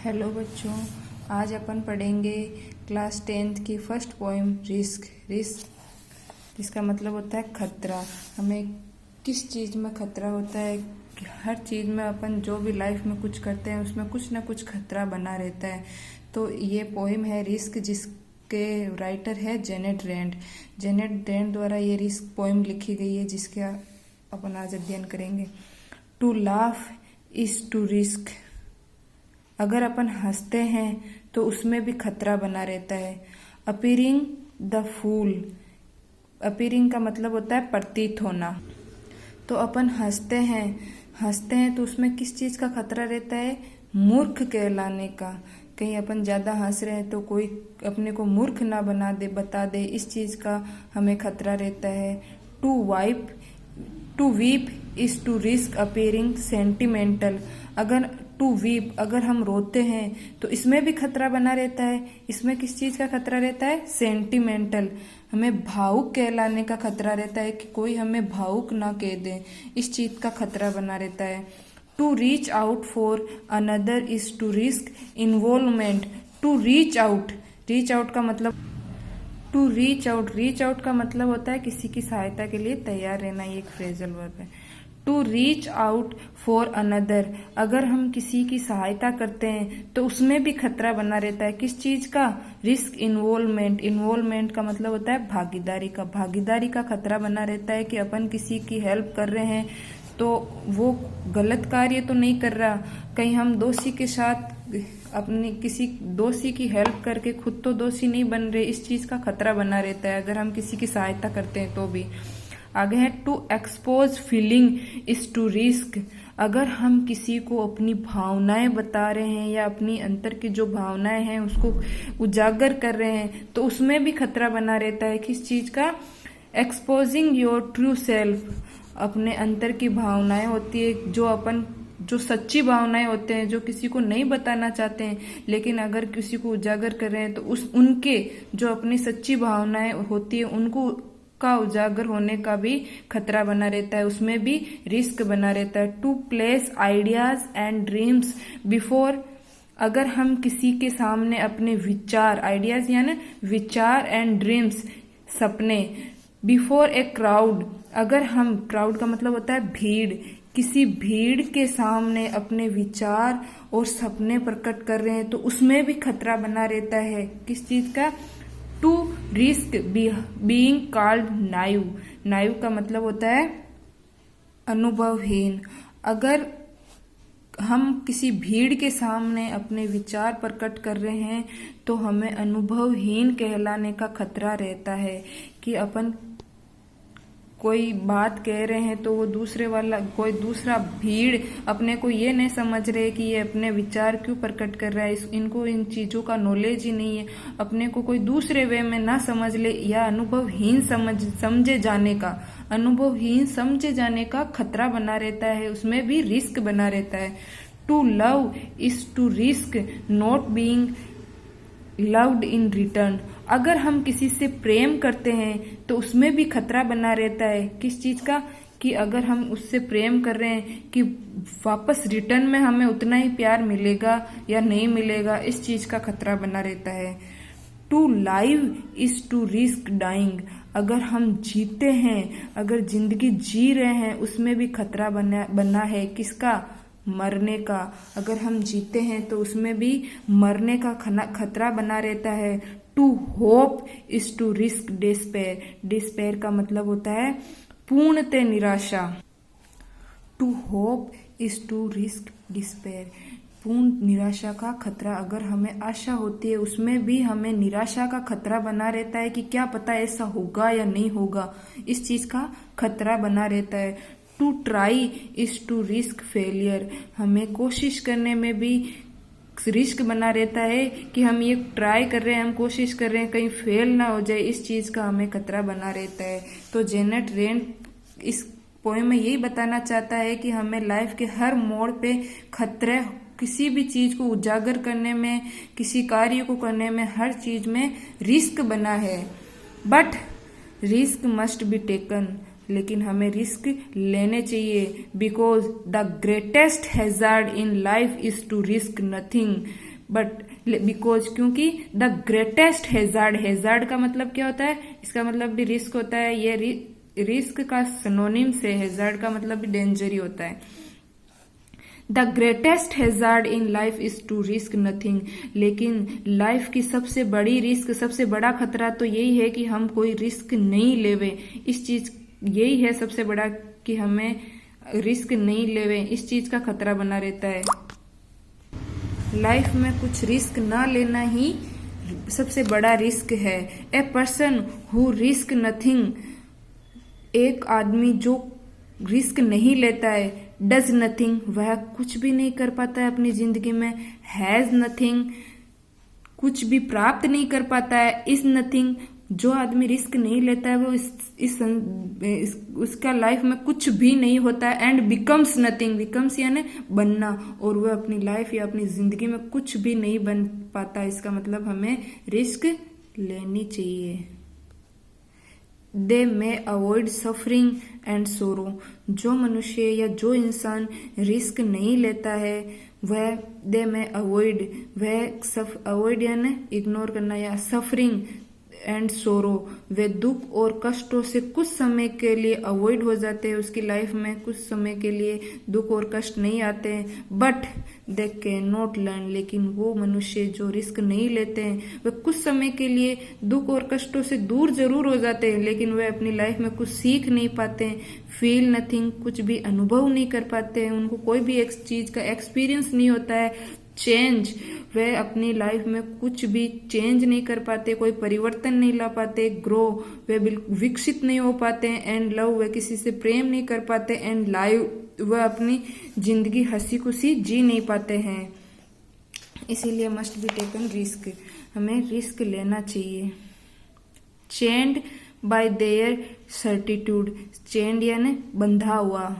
Hello बच्चों, आज अपन पढ़ेंगे क्लास 10th की फर्स्ट पोएम रिस्क जिसका मतलब होता है खतरा। हमें किस चीज़ में खतरा होता है कि हर चीज़ में अपन जो भी लाइफ में कुछ करते हैं उसमें कुछ ना कुछ खतरा बना रहता है। तो ये पोएम है रिस्क, जिसके राइटर है जेनेट रेंड द्वारा ये रिस्क पोएम लिखी गई है, जिसके अपन आज अध्ययन करेंगे। To laugh is to risk. अगर अपन हंसते हैं तो उसमें भी खतरा बना रहता है। अपीयरिंग द फूल, अपीयरिंग का मतलब होता है प्रतीत होना। तो अपन हंसते हैं तो उसमें किस चीज़ का खतरा रहता है? मूर्ख कहलाने का। कहीं अपन ज़्यादा हंस रहे हैं तो कोई अपने को मूर्ख ना बता दे, इस चीज़ का हमें खतरा रहता है। To weep is to risk appearing sentimental. अगर हम रोते हैं तो इसमें भी खतरा बना रहता है। इसमें किस चीज़ का खतरा रहता है? सेंटिमेंटल। हमें भावुक कहलाने का खतरा रहता है कि कोई हमें भावुक ना कह दे, इस चीज़ का खतरा बना रहता है। To reach out for another is to risk involvement. To reach out का मतलब रीच आउट का मतलब होता है किसी की सहायता के लिए तैयार रहना। ये एक फ्रेजल वर्ब है। To reach out for another, अगर हम किसी की सहायता करते हैं तो उसमें भी खतरा बना रहता है। किस चीज का? रिस्क इन्वॉल्वमेंट का मतलब होता है भागीदारी का खतरा बना रहता है कि अपन किसी की हेल्प कर रहे हैं तो वो गलत कार्य तो नहीं कर रहा, कहीं हम दोषी के साथ अपनी किसी दोषी की हेल्प करके खुद तो दोषी नहीं बन रहे, इस चीज का खतरा बना रहता है अगर हम किसी की सहायता करते हैं तो भी। आगे है to expose feeling is to risk. अगर हम किसी को अपनी भावनाएं बता रहे हैं या अपनी अंतर की जो भावनाएं हैं उसको उजागर कर रहे हैं तो उसमें भी खतरा बना रहता है। किस चीज का? Exposing your true self. अपने अंतर की भावनाएं होती है, जो सच्ची भावनाएं होते हैं, जो किसी को नहीं बताना चाहते हैं, लेकिन अगर किसी को उजागर कर रहे हैं तो उनके जो अपनी सच्ची भावनाएं होती है उनको का उजागर होने का भी खतरा बना रहता है, उसमें भी रिस्क बना रहता है। To place ideas and dreams before. अगर हम किसी के सामने अपने विचार, आइडियाज यानी विचार एंड ड्रीम्स सपने, बिफोर ए क्राउड। अगर हम, क्राउड का मतलब होता है भीड़, किसी भीड़ के सामने अपने विचार और सपने प्रकट कर रहे हैं तो उसमें भी खतरा बना रहता है। किस चीज का? To risk being called naive का मतलब होता है अनुभवहीन। अगर हम किसी भीड़ के सामने अपने विचार प्रकट कर रहे हैं तो हमें अनुभवहीन कहलाने का खतरा रहता है कि अपन कोई बात कह रहे हैं तो वो कोई दूसरा भीड़ अपने को ये नहीं समझ रहे कि ये अपने विचार क्यों प्रकट कर रहा है, इनको इन चीजों का नॉलेज ही नहीं है, अपने को कोई दूसरे वे में ना समझ ले या अनुभवहीन समझे जाने का खतरा बना रहता है, उसमें भी रिस्क बना रहता है। To love is to risk not being loved in return. अगर हम किसी से प्रेम करते हैं तो उसमें भी खतरा बना रहता है। किस चीज का? कि अगर हम उससे प्रेम कर रहे हैं कि वापस रिटर्न में हमें उतना ही प्यार मिलेगा या नहीं मिलेगा, इस चीज का खतरा बना रहता है। To live is to risk dying. अगर हम जीते हैं, अगर जिंदगी जी रहे हैं, उसमें भी खतरा बना है। किसका? मरने का। अगर हम जीते हैं तो उसमें भी मरने का खतरा बना रहता है। To hope is to risk despair का मतलब होता है पूर्णतः निराशा। To hope is to risk despair, पूर्ण निराशा का खतरा। अगर हमें आशा होती है उसमें भी हमें निराशा का खतरा बना रहता है कि क्या पता ऐसा होगा या नहीं होगा, इस चीज का खतरा बना रहता है। To try is to risk failure. हमें कोशिश करने में भी रिस्क बना रहता है कि हम ये ट्राई कर रहे हैं, हम कोशिश कर रहे हैं, कहीं फेल ना हो जाए, इस चीज का हमें खतरा बना रहता है। तो जेनेट रेंड इस पोएम में यही बताना चाहता है कि हमें लाइफ के हर मोड़ पे खतरे, किसी भी चीज को उजागर करने में, किसी कार्य को करने में, हर चीज में रिस्क बना है। But risk must be taken, लेकिन हमें रिस्क लेने चाहिए। Because the greatest hazard in life is to risk nothing. But because क्योंकि द ग्रेटेस्ट हैजार्ड, हैजार्ड का मतलब क्या होता है, इसका मतलब भी रिस्क होता है, ये रिस्क का सिनोनिम से हैजार्ड का मतलब भी डेंजर ही होता है। The greatest hazard in life is to risk nothing, लेकिन लाइफ की सबसे बड़ी रिस्क, सबसे बड़ा खतरा तो यही है कि हम कोई रिस्क नहीं लेवे। इस चीज यही है सबसे बड़ा कि हमें रिस्क नहीं लेवे, इस चीज का खतरा बना रहता है। लाइफ में कुछ रिस्क ना लेना ही सबसे बड़ा रिस्क है। A person who risk nothing, एक आदमी जो रिस्क नहीं लेता है, डज नथिंग, वह कुछ भी नहीं कर पाता है अपनी जिंदगी में, हैज नथिंग, कुछ भी प्राप्त नहीं कर पाता है, इज नथिंग, जो आदमी रिस्क नहीं लेता है वो उसका लाइफ में कुछ भी नहीं होता है, एंड बिकम्स नथिंग, बिकम्स यानी बनना, और वह अपनी लाइफ या अपनी जिंदगी में कुछ भी नहीं बन पाता। इसका मतलब हमें रिस्क लेनी चाहिए। दे मे अवॉइड सफरिंग एंड सोरो, जो मनुष्य या जो इंसान रिस्क नहीं लेता है वह दे मे अवॉइड, वह अवॉइड यानी इग्नोर करना, या सफरिंग एंड सोरो, वे दुख और कष्टों से कुछ समय के लिए अवॉइड हो जाते हैं, उसकी लाइफ में कुछ समय के लिए दुख और कष्ट नहीं आते हैं। But they can not learn, लेकिन वो मनुष्य जो रिस्क नहीं लेते हैं वे कुछ समय के लिए दुख और कष्टों से दूर जरूर हो जाते हैं, लेकिन वे अपनी लाइफ में कुछ सीख नहीं पाते हैं, फील नथिंग, कुछ भी अनुभव नहीं कर पाते हैं, उनको कोई भी एक चीज का एक्सपीरियंस नहीं होता है। चेंज, वे अपनी लाइफ में कुछ भी चेंज नहीं कर पाते, कोई परिवर्तन नहीं ला पाते। ग्रो, वे विकसित नहीं हो पाते। एंड लव, वे किसी से प्रेम नहीं कर पाते। एंड लाइव, वह अपनी जिंदगी हंसी खुशी जी नहीं पाते हैं। इसीलिए मस्ट बी टेकन रिस्क, हमें रिस्क लेना चाहिए। चेंड बाय देयर सर्टिट्यूड, चेंड यानी बंधा हुआ,